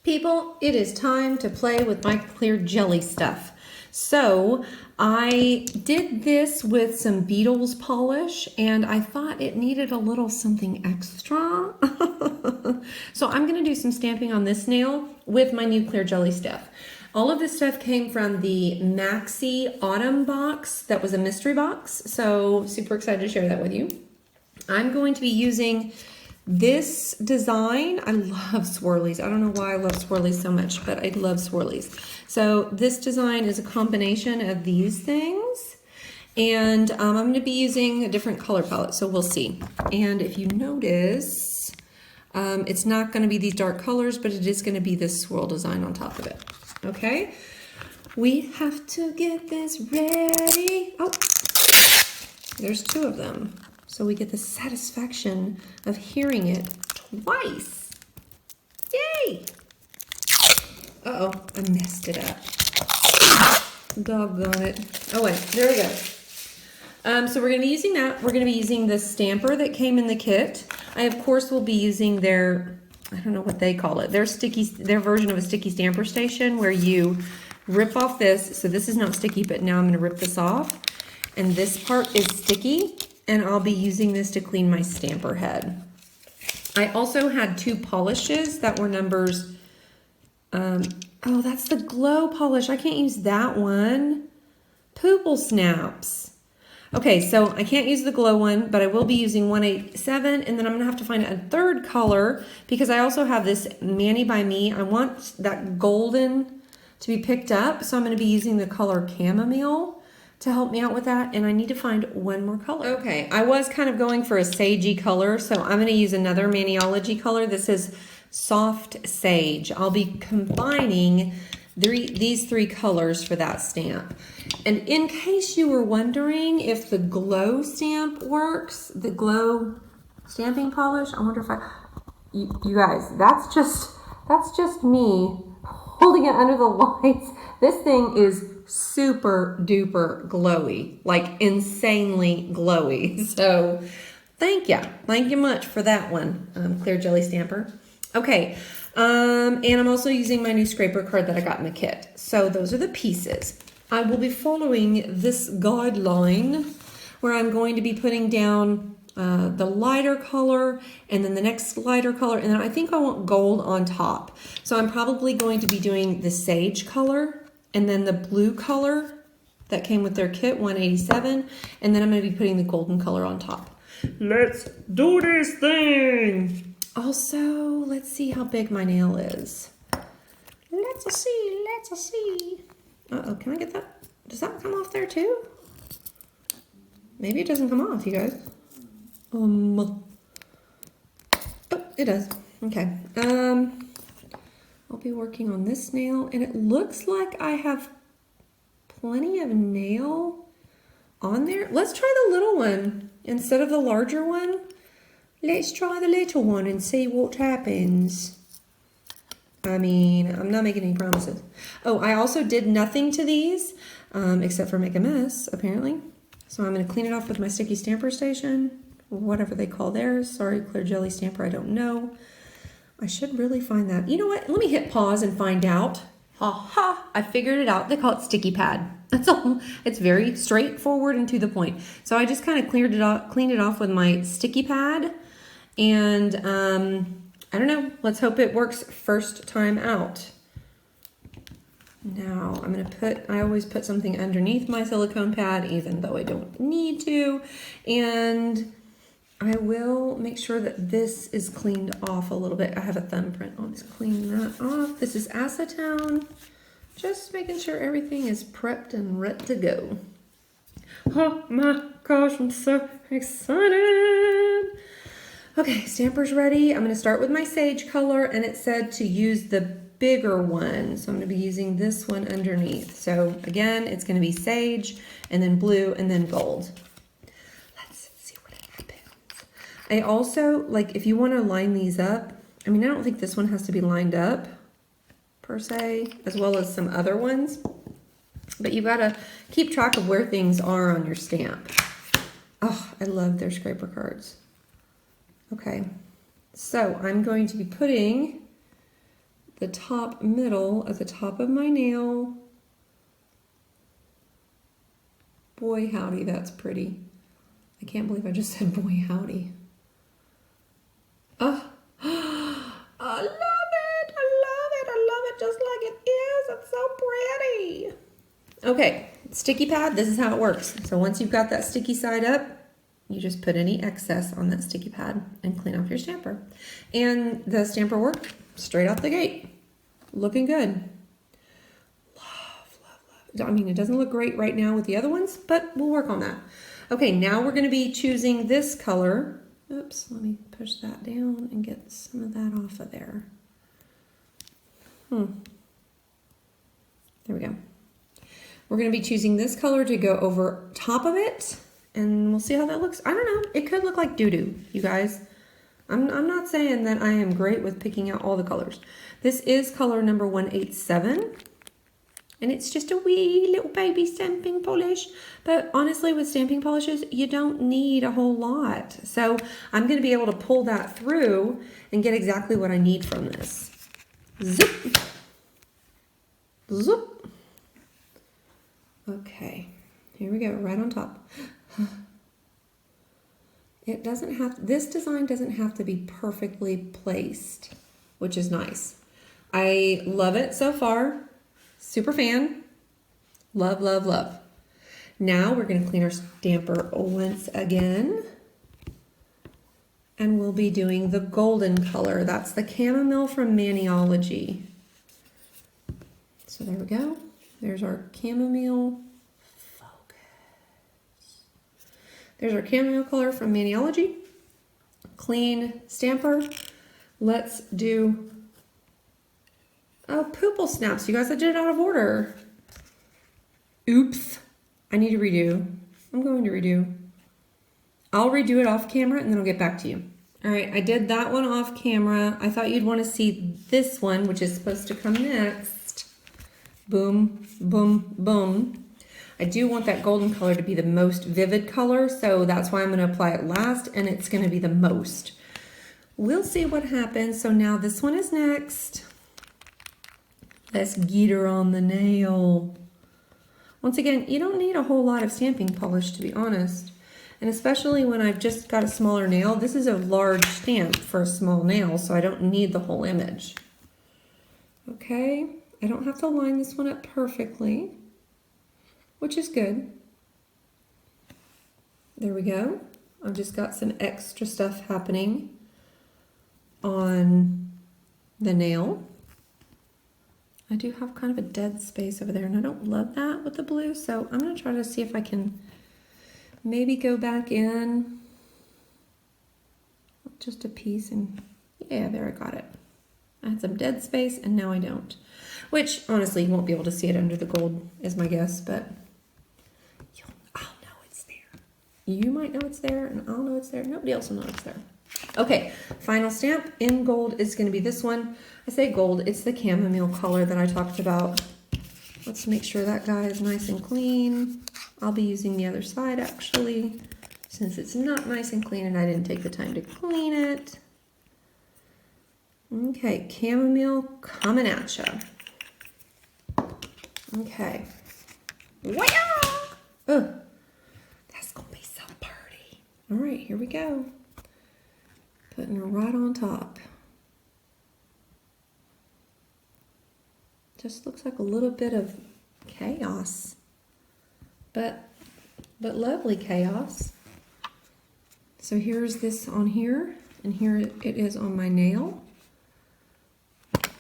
People, it is time to play with my clear jelly stuff. So I did this with some Beetles polish and I thought it needed a little something extra. So I'm going to do some stamping on this nail with my new clear jelly stuff. All of this stuff came from the Maxi Autumn box that was a mystery box. So super excited to share that with you. I'm going to be using this design. I love swirlies. I don't know why I love swirlies so much, but I love swirlies. So this design is a combination of these things. And I'm going to be using a different color palette, so we'll see. And if you notice, it's not going to be these dark colors, but it is going to be this swirl design on top of it. Okay? We have to get this ready. Oh, there's two of them. So we get the satisfaction of hearing it twice. Yay! Uh-oh, I messed it up. Doggone it. Oh wait, there we go. So we're gonna be using that. We're gonna be using the stamper that came in the kit. I, of course, will be using their, I don't know what they call it, their version of a sticky stamper station where you rip off this. So this is not sticky, but now I'm gonna rip this off. And this part is sticky. And I'll be using this to clean my stamper head. I also had two polishes that were numbers, oh, that's the glow polish. I can't use that one. Poople snaps. Okay, so I can't use the glow one, but I will be using 187, and then I'm gonna have to find a third color because I also have this Mani by Me. I want that golden to be picked up, so I'm gonna be using the color Chamomile to help me out with that, and I need to find one more color. Okay, I was kind of going for a sagey color, so I'm going to use another Maniology color. This is Soft Sage. I'll be combining these three colors for that stamp. And in case you were wondering if the glow stamp works, the glow stamping polish, I wonder if you guys, that's just me holding it under the lights. This thing is super duper glowy, like insanely glowy. So thank you much for that one, clear jelly stamper. Okay, and I'm also using my new scraper card that I got in the kit. So those are the pieces. I will be following this guideline where I'm going to be putting down the lighter color and then the next lighter color, and then I think I want gold on top. So I'm probably going to be doing the sage color and then the blue color that came with their kit, 187, and then I'm going to be putting the golden color on top. Let's do this thing! Also, let's see how big my nail is. Let's see. Uh-oh, can I get that? Does that come off there too? Maybe it doesn't come off, you guys. Oh, it does. Okay. I'll be working on this nail, and it looks like I have plenty of nail on there. Let's try the little one instead of the larger one. Let's try the little one and see what happens. I mean, I'm not making any promises. Oh, I also did nothing to these except for make a mess, apparently. So I'm going to clean it off with my sticky stamper station, whatever they call theirs. Sorry, clear jelly stamper, I don't know. I should really find that. You know what? Let me hit pause and find out. Ha ha! I figured it out. They call it sticky pad. That's all. It's very straightforward and to the point. So I just kind of cleaned it off with my sticky pad. And I don't know. Let's hope it works first time out. Now I'm going to I always put something underneath my silicone pad, even though I don't need to. And I will make sure that this is cleaned off a little bit. I have a thumbprint. I'll just clean that off. This is acetone. Just making sure everything is prepped and ready to go. Oh my gosh, I'm so excited. Okay, stamper's ready. I'm going to start with my sage color, and it said to use the bigger one. So I'm going to be using this one underneath. So again, it's going to be sage, and then blue, and then gold. I also, like, if you want to line these up, I mean, I don't think this one has to be lined up, per se, as well as some other ones. But you've got to keep track of where things are on your stamp. Oh, I love their scraper cards. Okay, so I'm going to be putting the top middle at the top of my nail. Boy, howdy, that's pretty. I can't believe I just said boy, howdy. Oh, I love it. I love it. I love it just like it is. It's so pretty. Okay, sticky pad, this is how it works. So once you've got that sticky side up, you just put any excess on that sticky pad and clean off your stamper. And the stamper worked straight out the gate. Looking good. Love, love, love. I mean, it doesn't look great right now with the other ones, but we'll work on that. Okay, now we're gonna be choosing this color. Oops, let me push that down and get some of that off of there. There we go. We're gonna be choosing this color to go over top of it, and we'll see how that looks. I don't know, it could look like doo-doo, you guys. I'm not saying that I am great with picking out all the colors. This is color number 187, and it's just a wee little baby stamping polish. But honestly, with stamping polishes, you don't need a whole lot. So I'm gonna be able to pull that through and get exactly what I need from this. Zip, zoop. Okay, here we go, right on top. It doesn't have, this design doesn't have to be perfectly placed, which is nice. I love it so far. Super fan. Love, love, love. Now we're going to clean our stamper once again. And we'll be doing the golden color. That's the chamomile from Maniology. So there we go. There's our chamomile. There's our chamomile color from Maniology. Clean stamper. Let's do, oh, poople snaps. You guys, I did it out of order. Oops. I need to redo. I'm going to redo. I'll redo it off camera and then I'll get back to you. All right, I did that one off camera. I thought you'd want to see this one, which is supposed to come next. Boom, boom, boom. I do want that golden color to be the most vivid color, so that's why I'm going to apply it last, and it's going to be the most. We'll see what happens. So now this one is next. Let's get her on the nail. Once again, you don't need a whole lot of stamping polish, to be honest. And especially when I've just got a smaller nail. This is a large stamp for a small nail, so I don't need the whole image. Okay, I don't have to line this one up perfectly, which is good. There we go. I've just got some extra stuff happening on the nail. I do have kind of a dead space over there, and I don't love that with the blue, so I'm gonna try to see if I can maybe go back in just a piece, and yeah, there, I got it. I had some dead space, and now I don't. Which, honestly, you won't be able to see it under the gold, is my guess, but I'll know it's there. You might know it's there, and I'll know it's there. Nobody else will know it's there. Okay, final stamp in gold is going to be this one. I say gold, it's the chamomile color that I talked about. Let's make sure that guy is nice and clean. I'll be using the other side, actually, since it's not nice and clean and I didn't take the time to clean it. Okay, chamomile coming at ya. Okay. Wow! Oh, that's gonna be so pretty. All right, here we go. Putting her right on top. Just looks like a little bit of chaos, but lovely chaos. So here's this on here, and here it is on my nail.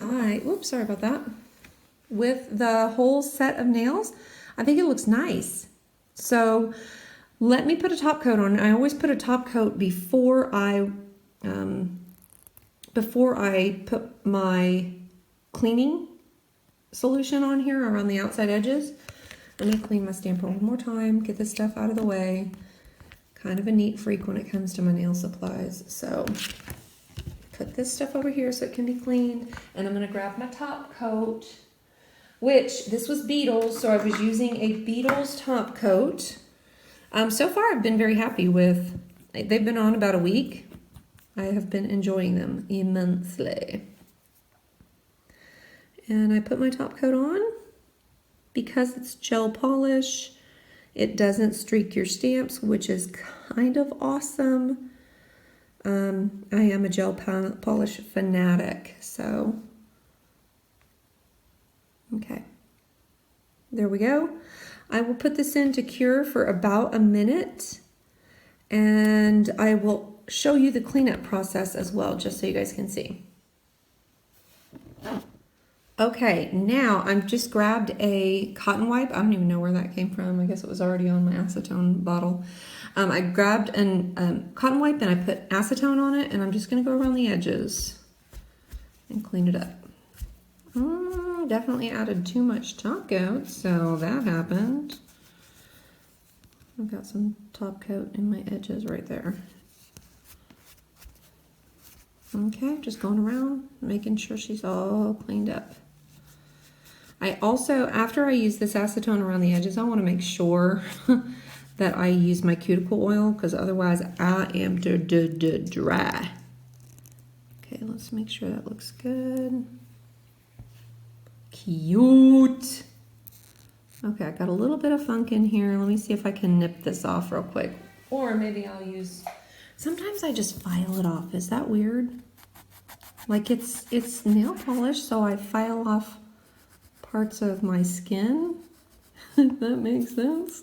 Whoops, sorry about that. With the whole set of nails, I think it looks nice. So let me put a top coat on. I always put a top coat before I put my cleaning solution on here around the outside edges. Let me clean my stamper one more time, get this stuff out of the way. Kind of a neat freak when it comes to my nail supplies. So put this stuff over here so it can be cleaned, and I'm gonna grab my top coat, which this was Beetles, so I was using a Beetles top coat. So far I've been very happy with, they've been on about a week. I have been enjoying them immensely. And I put my top coat on. Because it's gel polish, it doesn't streak your stamps, which is kind of awesome. I am a gel polish fanatic, so. Okay. There we go. I will put this in to cure for about a minute, and I will show you the cleanup process as well, just so you guys can see. Okay, now I've just grabbed a cotton wipe. I don't even know where that came from. I guess it was already on my acetone bottle. I grabbed a cotton wipe and I put acetone on it, and I'm just going to go around the edges and clean it up. Definitely added too much top coat, so that happened. I've got some top coat in my edges right there. Okay, just going around, making sure she's all cleaned up. I also, after I use this acetone around the edges, I want to make sure that I use my cuticle oil, because otherwise I am dry. Okay, let's make sure that looks good. Cute. Okay, I got a little bit of funk in here. Let me see if I can nip this off real quick. Or maybe I'll use, sometimes I just file it off. Is that weird? Like it's nail polish, so I file off parts of my skin. If that makes sense.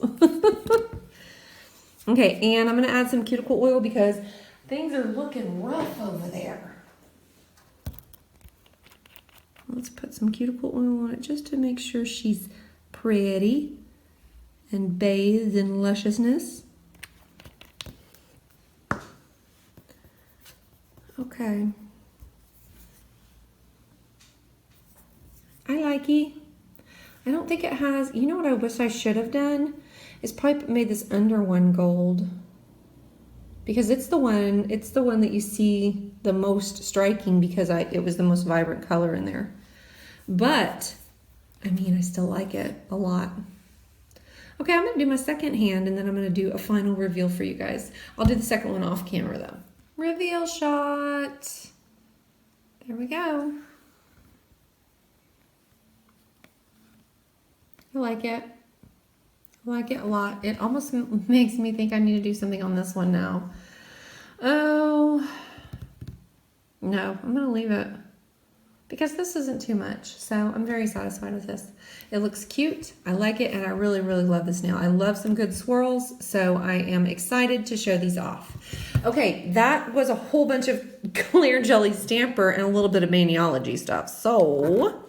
Okay, and I'm gonna add some cuticle oil because things are looking rough over there. Let's put some cuticle oil on it just to make sure she's pretty and bathed in lusciousness. Okay. I like it. I don't think it has, you know what I wish I should have done? Is probably made this under one gold. Because it's the one that you see the most striking because it was the most vibrant color in there. But, I mean, I still like it a lot. Okay, I'm gonna do my second hand and then I'm gonna do a final reveal for you guys. I'll do the second one off camera though. Reveal shot. There we go. I like it. I like it a lot. It almost makes me think I need to do something on this one now. Oh, no, I'm gonna leave it because this isn't too much. So I'm very satisfied with this. It looks cute. I like it, and I really, really love this nail. I love some good swirls, so I am excited to show these off. Okay, that was a whole bunch of clear jelly stamper and a little bit of Maniology stuff. So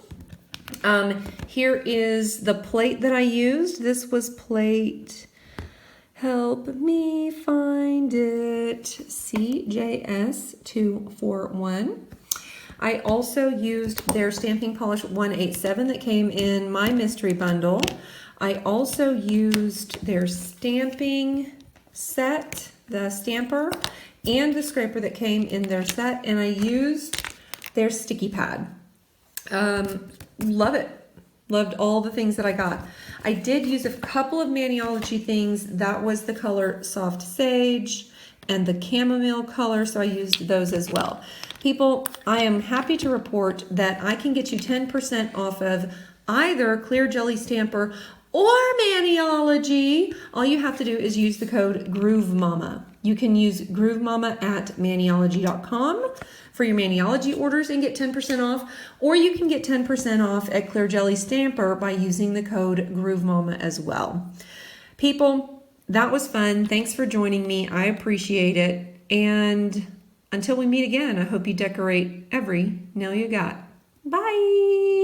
here is the plate that I used. This was plate, help me find it, CJS241. I also used their Stamping Polish 187 that came in my mystery bundle. I also used their stamping set, the stamper, and the scraper that came in their set, and I used their sticky pad. Love it. Loved all the things that I got. I did use a couple of Maniology things. That was the color Soft Sage and the chamomile color, so I used those as well. People, I am happy to report that I can get you 10% off of either Clear Jelly Stamper or Maniology. All you have to do is use the code GrooveMama. You can use GrooveMama at Maniology.com for your Maniology orders and get 10% off, or you can get 10% off at Clear Jelly Stamper by using the code GrooveMama as well. People, that was fun. Thanks for joining me. I appreciate it. And until we meet again, I hope you decorate every nail you got. Bye.